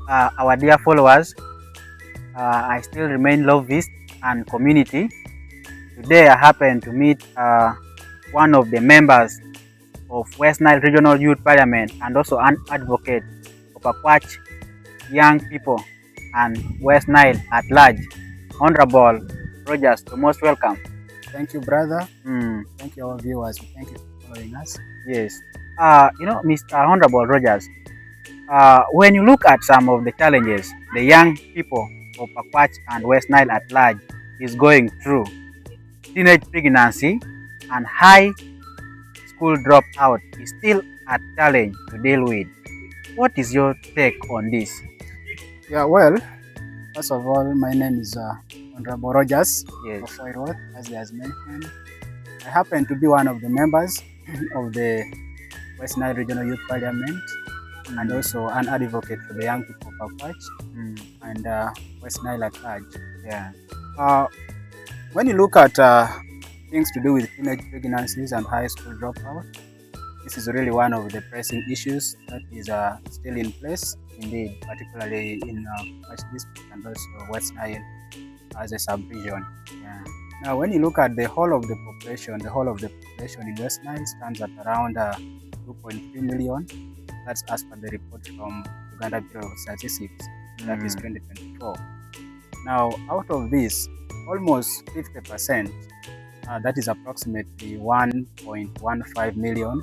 our dear followers. I still remain Lovist and community. Today I happen to meet one of the members of West Nile Regional Youth Parliament and also an advocate of Akwach young people and West Nile at large. Honorable Rogers, you're most welcome. Thank you, brother. Mm, Thank you, our viewers. Thank you for following us. yes. Mr. Honorable Rogers, when you look at some of the challenges the young people of Akwach and West Nile at large is going through, teenage pregnancy and high school dropout is still a challenge to deal with. What is your take on this? Yeah, well, first of all, my name is Honorable Rogers Yes. of Oiroth, as he has mentioned. I happen to be one of the members of the West Nile Regional Youth Parliament and also an advocate for the young people of Akwach and West Nile at large. Yeah. When you look at things to do with teenage pregnancies and high school dropout, this is really one of the pressing issues that is still in place, indeed, particularly in Akwach district and also West Nile as a sub-region. Yeah. Now, when you look at the whole of the population in West Nile stands at around 2.3 million. That's as per the report from Uganda Bureau of Statistics, that is 2024. Now, out of this, almost 50%, that is approximately 1.15 million,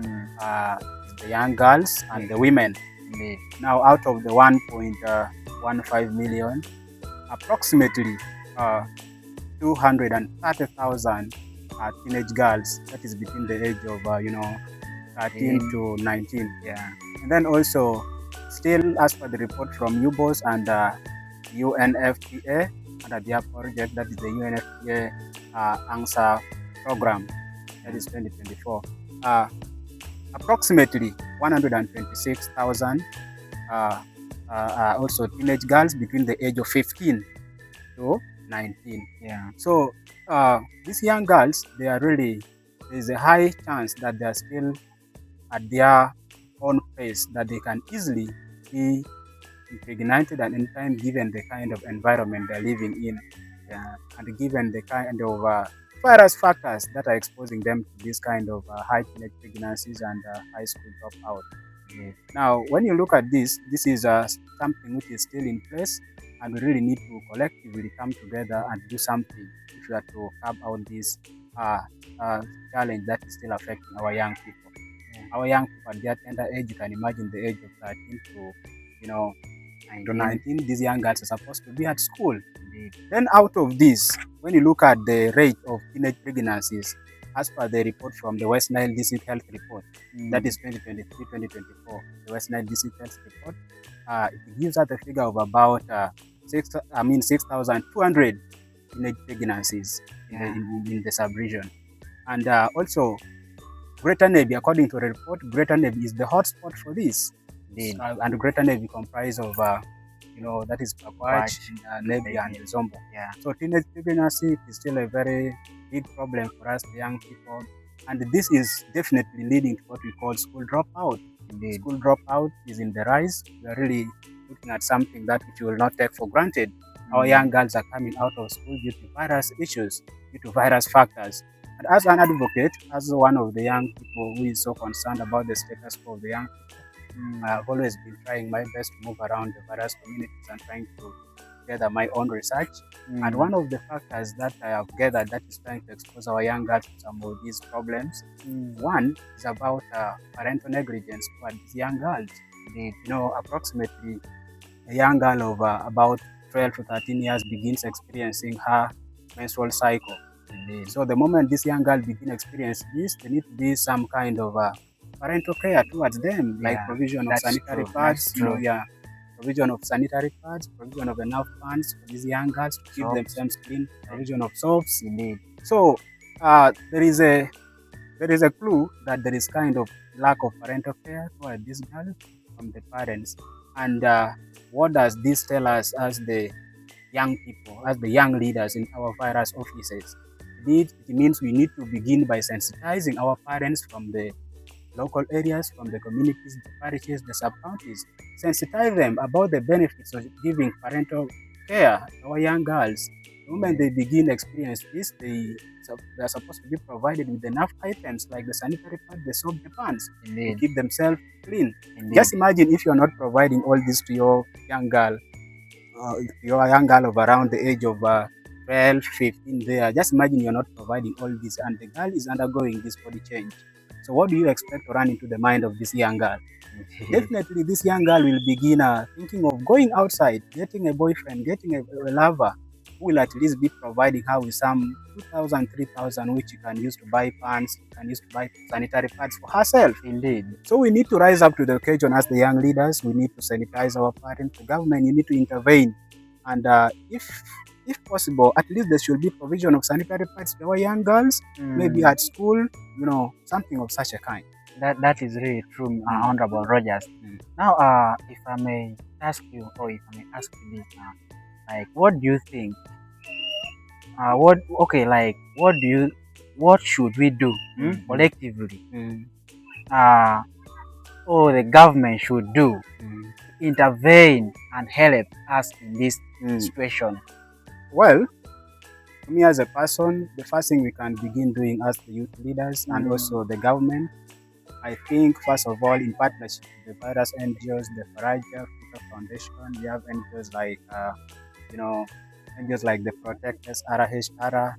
is the young girls and the women. Now, out of the 1.15 million, approximately 230,000 are teenage girls, that is between the age of 13 to 19. Yeah. And then also, still as per the report from UBOS and UNFPA under their project, that is the UNFPA ANSA program, that is 2024. Approximately 126,000 also teenage girls between the age of 15 to 19. Yeah. So these young girls, there's a high chance that they are still at their own pace, that they can easily be impregnated at any time given the kind of environment they're living in, and given the kind of various factors that are exposing them to this kind of high teenage pregnancies and high school dropout. Now, when you look at this is something which is still in place, and we really need to collectively come together and do something if we are to curb out this challenge that is still affecting our young people. Our young people at their tender age, you can imagine the age of 13 to 19, these young girls are supposed to be at school. Then out of this, when you look at the rate of teenage pregnancies, as per the report from the West Nile District Health Report, that is 2023-2024, the West Nile District Health Report, it gives us a figure of about 6,200 teenage pregnancies in the sub-region. And also, Greater Nebbi, according to the report, Greater Nebbi is the hotspot for this. And Greater Nebbi comprises of, that is Akwach, Nebbi, and Zombo. Yeah. So teenage pregnancy is still a very big problem for us, the young people. And this is definitely leading to what we call school dropout. Indeed. School dropout is in the rise. We are really looking at something that which we will not take for granted. Our young girls are coming out of school due to various issues, due to various factors. And as an advocate, as one of the young people who is so concerned about the status quo of the young people, I've always been trying my best to move around the various communities and trying to gather my own research. And one of the factors that I have gathered that is trying to expose our young girls to some of these problems, one is about parental negligence towards these young girls. Approximately a young girl of about 12 to 13 years begins experiencing her menstrual cycle. So the moment this young girl begins experiencing this, there needs to be some kind of parental care towards them, like provision of sanitary pads, provision of sanitary pads, provision of enough funds for these young girls to keep themselves clean, provision of soaps. So there is a clue that there is kind of lack of parental care toward these girls from the parents. And what does this tell us as the young people, as the young leaders in our various offices? It means we need to begin by sensitizing our parents from the local areas, from the communities, the parishes, the sub-counties. Sensitize them about the benefits of giving parental care to our young girls. The moment they begin experience this, they are supposed to be provided with enough items like the sanitary pad, the soap, the pants to keep themselves clean. Just imagine if you're not providing all this to your young girl, if you're a young girl of around the age of 12, 15 there, just imagine you're not providing all this and the girl is undergoing this body change. So what do you expect to run into the mind of this young girl? Definitely this young girl will begin thinking of going outside, getting a boyfriend, getting a lover who will at least be providing her with some 2,000, 3,000, which you can use to buy pants, you can use to buy sanitary pads for herself. Indeed. So we need to rise up to the occasion as the young leaders. We need to sanitize our parents. The government, you need to intervene. And if possible, at least there should be provision of sanitary pads to our young girls, maybe at school, something of such a kind. That is really true, Honorable Rogers. Now, if I may ask you, or if I may ask you this, like, what do you think? What should we do collectively? Or the government should do to intervene and help us in this situation? Well, me as a person, the first thing we can begin doing as the youth leaders and also the government, I think first of all, in partnership with the various NGOs, the Faraja Future Foundation, we have NGOs like NGOs like the Protectors RHR,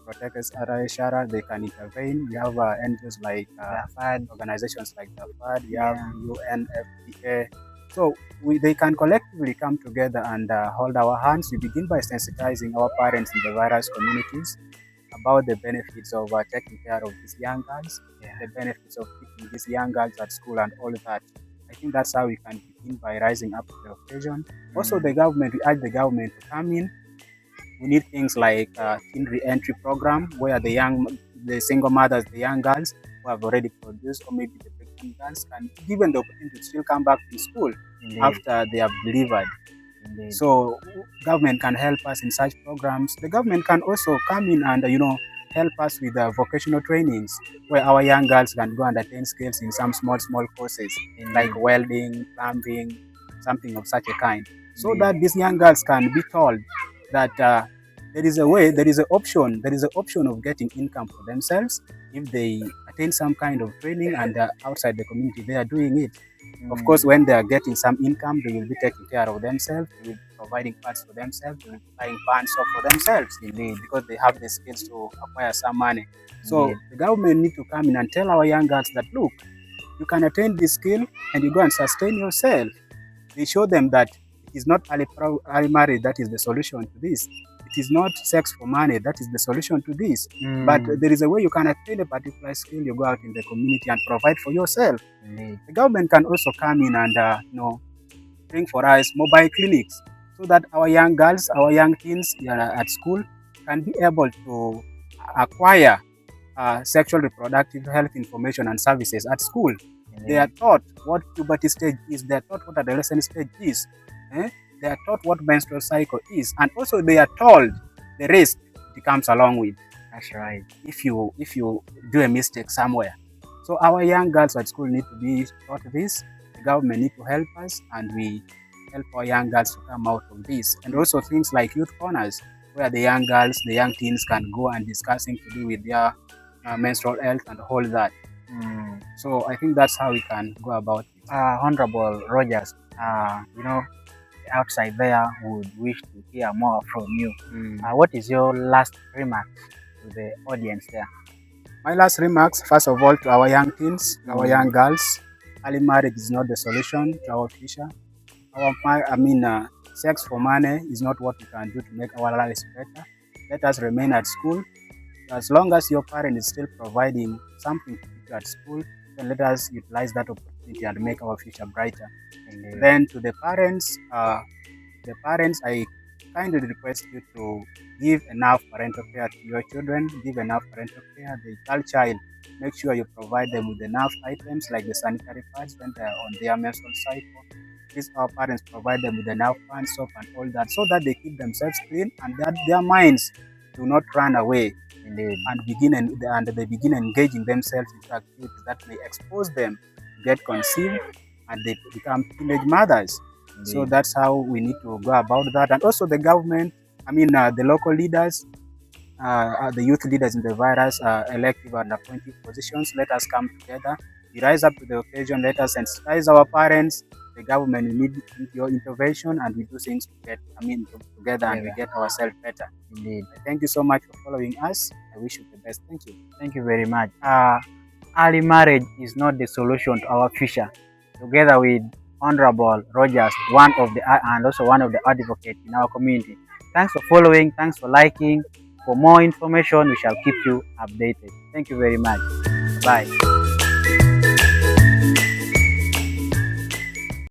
Protectors RHR, they can intervene. We have NGOs like FAD, organizations like the FAD, we have UNFPA. So they can collectively come together and hold our hands. We begin by sensitizing our parents in the various communities about the benefits of taking care of these young girls, the benefits of keeping these young girls at school and all that. I think that's how we can begin, by rising up to the occasion. Also, the government, we urge the government to come in. We need things like teen re-entry program, where the single mothers, the young girls who have already produced, or maybe the pregnant girls, can be given the opportunity to still come back to school after they have delivered. So government can help us in such programs. The government can also come in and help us with vocational trainings, where our young girls can go and attain skills in some small courses like welding, plumbing, something of such a kind, so that these young girls can be told that there is an option of getting income for themselves if they attain some kind of training and outside the community they are doing it. Of course, when they are getting some income, they will be taking care of themselves, they will be providing parts for themselves, they will be buying pants for themselves, because they have the skills to acquire some money. So the government need to come in and tell our young girls that, look, you can attain this skill and you go and sustain yourself. They show them that it is not early marriage that is the solution to this. It is not sex for money that is the solution to this. But there is a way you can attain a particular skill. You go out in the community and provide for yourself. The government can also come in and bring for us mobile clinics, so that our young girls, our young teens at school can be able to acquire sexual reproductive health information and services at school. They are taught what puberty stage is. They are taught what adolescent stage is. They are taught what menstrual cycle is, and also they are told the risk it comes along with. That's right. If you do a mistake somewhere, so our young girls at school need to be taught this. The government need to help us, and we help our young girls to come out of this. And also things like youth corners, where the young girls, the young teens can go and discussing to do with their menstrual health and all that. So I think that's how we can go about it. Honorable Rogers, outside there would wish to hear more from you. What is your last remark to the audience there? My last remarks, first of all, to our young teens, our young girls, early marriage is not the solution to our future. Sex for money is not what we can do to make our lives better. Let us remain at school. As long as your parent is still providing something to you at school, then let us utilize that opportunity and make our future brighter. Then to the parents, I kindly request you to give enough parental care to your children. Give enough parental care. The child, make sure you provide them with enough items like the sanitary pads when they are on their menstrual cycle. Please, our parents, provide them with enough pants, soap, and all that, so that they keep themselves clean and that their minds do not run away Indeed. and they begin engaging themselves into activities that may expose them to get conceived and they become teenage mothers. So Indeed. that's how we need to go about that. And also the government, the local leaders, the youth leaders in the various elective and appointive positions, let us come together. We rise up to the occasion. Let us sensitize our parents. The government need your intervention, and we do things together, and we get ourselves better. Indeed. Thank you so much for following us. I wish you the best. Thank you. Thank you very much. Early marriage is not the solution to our future. Together with Honorable Rogers, and also one of the advocates in our community. Thanks for following. Thanks for liking. For more information, we shall keep you updated. Thank you very much. Bye.